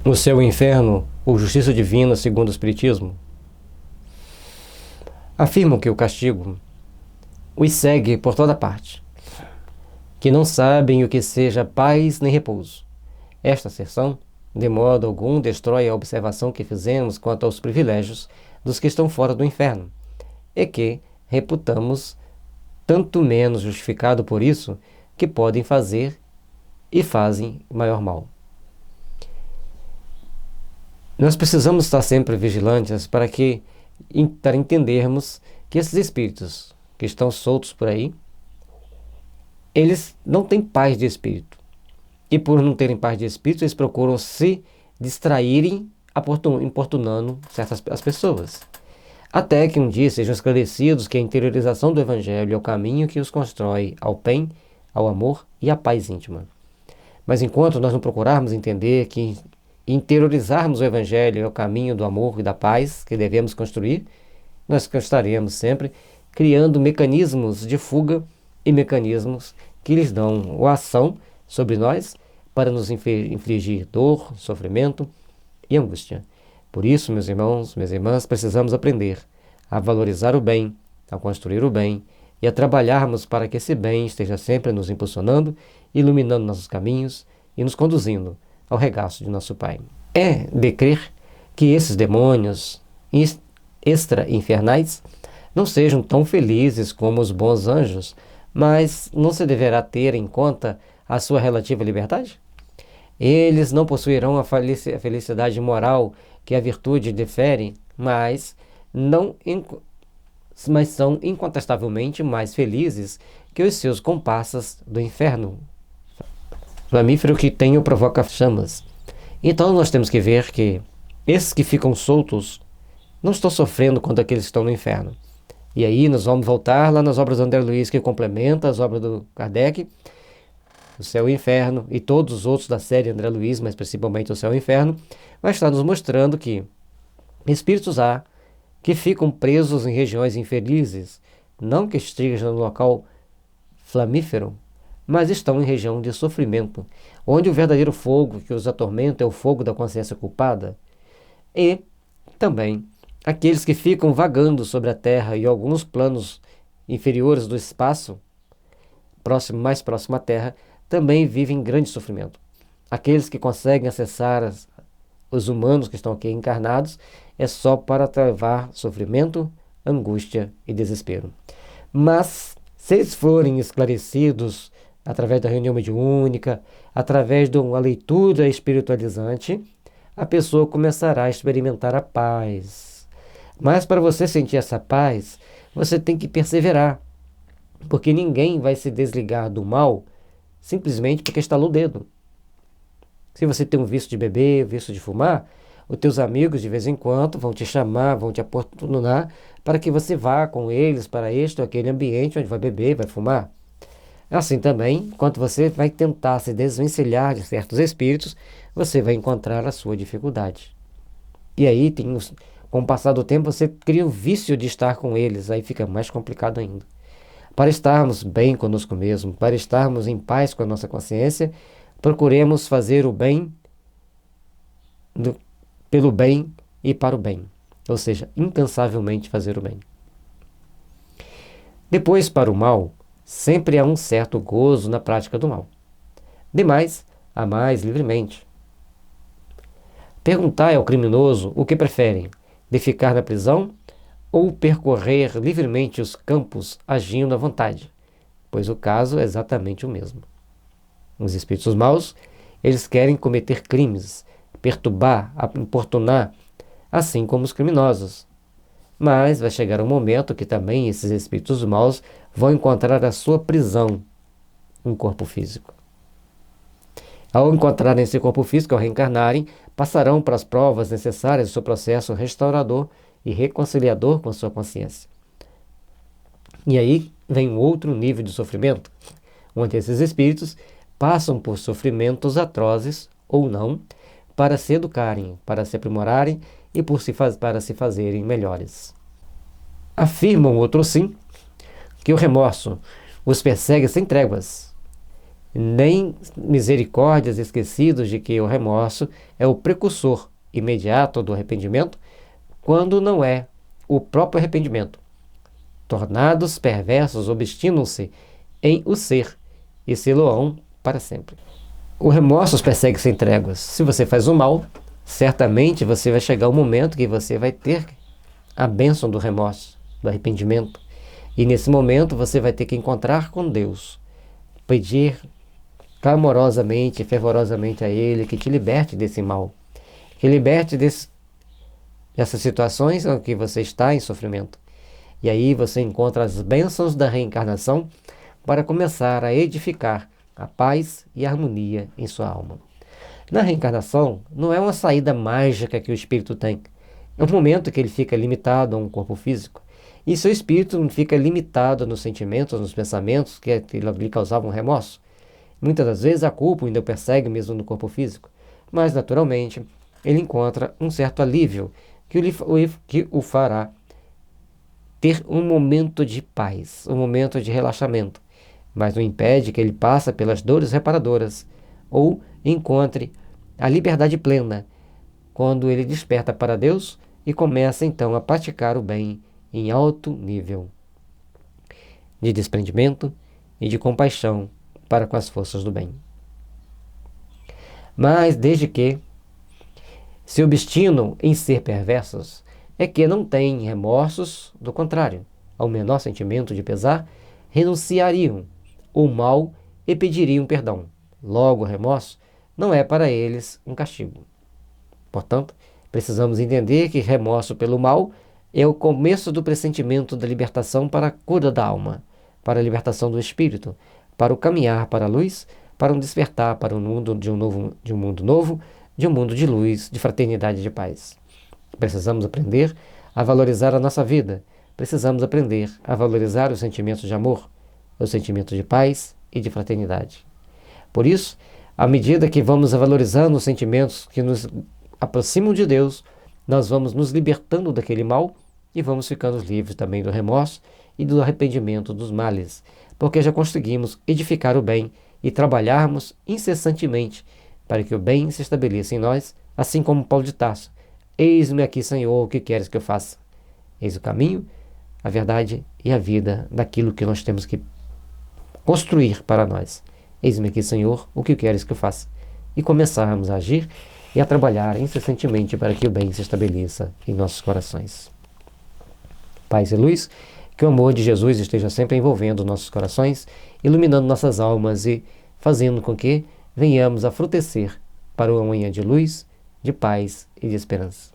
o céu e o inferno ou justiça divina segundo o Espiritismo, afirmam que o castigo os segue por toda parte, que não sabem o que seja paz nem repouso. Esta asserção, de modo algum, destrói a observação que fizemos quanto aos privilégios dos que estão fora do inferno, e que reputamos tanto menos justificado por isso que podem fazer e fazem maior mal. Nós precisamos estar sempre vigilantes para entendermos que esses espíritos que estão soltos por aí, eles não têm paz de espírito. E por não terem paz de espírito, eles procuram se distraírem, importunando as pessoas. Até que um dia sejam esclarecidos que a interiorização do Evangelho é o caminho que os constrói ao bem, ao amor e à paz íntima. Mas enquanto nós não procurarmos entender que interiorizarmos o Evangelho é o caminho do amor e da paz que devemos construir, nós estaremos sempre criando mecanismos de fuga e mecanismos que lhes dão a ação sobre nós para nos infligir dor, sofrimento e angústia. Por isso, meus irmãos, minhas irmãs, precisamos aprender a valorizar o bem, a construir o bem e a trabalharmos para que esse bem esteja sempre nos impulsionando, iluminando nossos caminhos e nos conduzindo ao regaço de nosso Pai. É de crer que esses demônios extra-infernais não sejam tão felizes como os bons anjos, mas não se deverá ter em conta a sua relativa liberdade? Eles não possuirão a felicidade moral que a virtude difere, mas são incontestavelmente mais felizes que os seus comparsas do inferno. Flamífero que tem ou provoca chamas. Então nós temos que ver que esses que ficam soltos não estão sofrendo quanto aqueles que estão no inferno. E aí nós vamos voltar lá nas obras do André Luiz, que complementa as obras do Kardec, o Céu e o Inferno, e todos os outros da série André Luiz, mas principalmente o Céu e o Inferno, vai estar nos mostrando que espíritos há que ficam presos em regiões infelizes, não que estejam no local flamífero, mas estão em região de sofrimento, onde o verdadeiro fogo que os atormenta é o fogo da consciência culpada. E também aqueles que ficam vagando sobre a Terra e alguns planos inferiores do espaço, mais próximo à Terra, também vivem grande sofrimento. Aqueles que conseguem acessar os humanos que estão aqui encarnados é só para travar sofrimento, angústia e desespero. Mas, se eles forem esclarecidos através da reunião mediúnica, através de uma leitura espiritualizante, a pessoa começará a experimentar a paz. Mas para você sentir essa paz, você tem que perseverar, porque ninguém vai se desligar do mal simplesmente porque estalou o dedo. Se você tem um vício de beber, vício de fumar, os teus amigos de vez em quando vão te chamar, vão te importunar para que você vá com eles para este ou aquele ambiente onde vai beber, vai fumar. Assim também, enquanto você vai tentar se desvencilhar de certos espíritos, você vai encontrar a sua dificuldade. E aí, com o passar do tempo, você cria o vício de estar com eles, aí fica mais complicado ainda. Para estarmos bem conosco mesmo, para estarmos em paz com a nossa consciência, procuremos fazer o bem pelo bem e para o bem, ou seja, incansavelmente fazer o bem. Depois, para o mal, sempre há um certo gozo na prática do mal. Demais, há mais livremente. Perguntai ao criminoso o que preferem, de ficar na prisão ou percorrer livremente os campos agindo à vontade, pois o caso é exatamente o mesmo. Os espíritos maus, eles querem cometer crimes, perturbar, importunar, assim como os criminosos. Mas vai chegar um momento que também esses espíritos maus vão encontrar a sua prisão, um corpo físico. Ao encontrarem esse corpo físico, ao reencarnarem, passarão para as provas necessárias do seu processo restaurador e reconciliador com a sua consciência. E aí vem um outro nível de sofrimento, onde esses espíritos passam por sofrimentos atrozes ou não, para se educarem, para se aprimorarem e para se fazerem melhores. Afirmam outros sim, que o remorso os persegue sem tréguas, nem misericórdias, esquecidos de que o remorso é o precursor imediato do arrependimento, quando não é o próprio arrependimento. Tornados perversos, obstinam-se em o ser e se-lo-ão para sempre. O remorso os persegue sem tréguas. Se você faz o mal, certamente você vai chegar um momento que você vai ter a bênção do remorso, do arrependimento. E nesse momento você vai ter que encontrar com Deus, pedir clamorosamente, fervorosamente a Ele que te liberte desse mal, que liberte dessas situações em que você está em sofrimento. E aí você encontra as bênçãos da reencarnação para começar a edificar a paz e a harmonia em sua alma. Na reencarnação, não é uma saída mágica que o espírito tem. É um momento que ele fica limitado a um corpo físico. E seu espírito não fica limitado nos sentimentos, nos pensamentos que lhe causavam remorso. Muitas das vezes a culpa ainda o persegue mesmo no corpo físico. Mas, naturalmente, ele encontra um certo alívio que o fará ter um momento de paz, um momento de relaxamento. Mas não impede que ele passe pelas dores reparadoras ou encontre a liberdade plena quando ele desperta para Deus e começa então a praticar o bem em alto nível de desprendimento e de compaixão para com as forças do bem. Mas desde que se obstinam em ser perversos, é que não têm remorsos, do contrário, ao menor sentimento de pesar, renunciariam ao mal e pediriam perdão. Logo, o remorso não é para eles um castigo. Portanto, precisamos entender que remorso pelo mal é o começo do pressentimento da libertação para a cura da alma, para a libertação do espírito, para o caminhar para a luz, para um despertar para um mundo de um mundo novo, de um mundo de luz, de fraternidade e de paz. Precisamos aprender a valorizar a nossa vida. Precisamos aprender a valorizar os sentimentos de amor, os sentimentos de paz e de fraternidade. Por isso, à medida que vamos valorizando os sentimentos que nos aproximam de Deus, nós vamos nos libertando daquele mal e vamos ficando livres também do remorso e do arrependimento dos males, porque já conseguimos edificar o bem e trabalharmos incessantemente para que o bem se estabeleça em nós, assim como Paulo de Tarso. Eis-me aqui, Senhor, o que queres que eu faça? Eis o caminho, a verdade e a vida daquilo que nós temos que construir para nós. Eis-me aqui, Senhor, o que queres que eu faça? E começarmos a agir e a trabalhar incessantemente para que o bem se estabeleça em nossos corações. Paz e luz, que o amor de Jesus esteja sempre envolvendo nossos corações, iluminando nossas almas e fazendo com que venhamos a frutecer para uma manhã de luz, de paz e de esperança.